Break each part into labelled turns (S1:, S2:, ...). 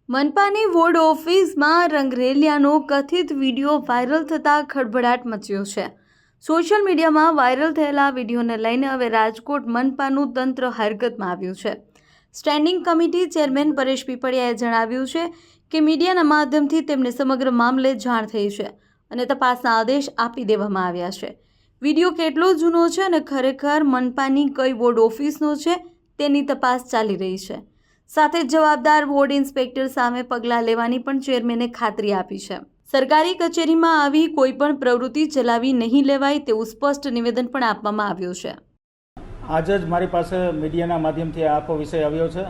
S1: મનપાની ward ઓફિસમાં રંગરેલિયાનો કથિત video viral થતાં ખળભળાટ મચ્યો છે। સોશિયલ મીડિયામાં વાયરલ થયેલા વિડીયોને લઈને હવે રાજકોટ મનપાનું તંત્ર હરકતમાં આવ્યું છે। સ્ટેન્ડિંગ કમિટી ચેરમેન પરેશ પીપળિયાએ જણાવ્યું છે કે મીડિયાના માધ્યમથી તેમને સમગ્ર મામલે જાણ થઈ છે અને તપાસના આદેશ આપી દેવામાં આવ્યા છે। વિડીયો કેટલો જૂનો છે અને ખરેખર મનપાની કઈ વોર્ડ ઓફિસનો છે તેની તપાસ ચાલી રહી છે। સાથે જવાબદાર વોર્ડ ઇન્સ્પેક્ટર સામે પગલાં લેવાની પણ ચેરમેને ખાતરી આપી છે। સરકારી કચેરીમાં આવી કોઈ પણ પ્રવૃત્તિ ચલાવી નહીં લેવાય તેવું સ્પષ્ટ નિવેદન પણ આપવામાં આવ્યું છે।
S2: आज ज मारी पास मीडिया माध्यम थी आप विषय आव्यो छे।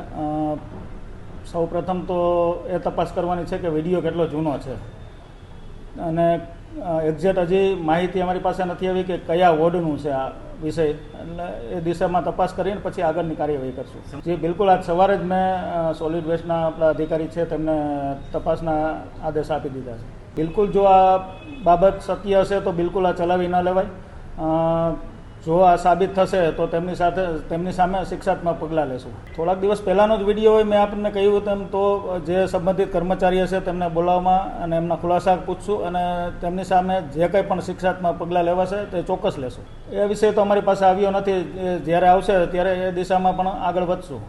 S2: सौ प्रथम तो ए तपास करवानी छे कि विडियो केटलो जूनो छे अने एक्जेक्ट हजी माहिती अमारी पासे नथी आवी कि कया वोर्डनुं छे आ विषय, एटले ए दिशामां तपास करीने पछी आगळनी कार्यवाही करशुं। जे बिल्कुल आज सवारे ज मैं सॉलिड वेस्टना आपणा अधिकारी छे तेमने तपासना आदेश आपी दीधा छे। बिल्कुल जो आ बाबत सत्य हशे तो बिल्कुल आ चलावी न लेवाय। जो आ साबित थशे तो तेमनी सामे शिक्षात्मक पगलां लेशुं। थोड़ाक दिवस पहेलानो ज विडियो होय, मैं आपने कह्युं तेम तो जे संबंधित कर्मचारी हशे तेमने बोलाववामां अने एमना खुलासा पूछशुं अने तेमनी सामे जे कंई पण शिक्षात्मक पगलां लेवाशे ते चोक्कस लेशुं। ए विषय तो अमारी पासे आव्यो नथी, ज्यारे आवशे त्यारे ए दिशामां पण आगळ વધશું।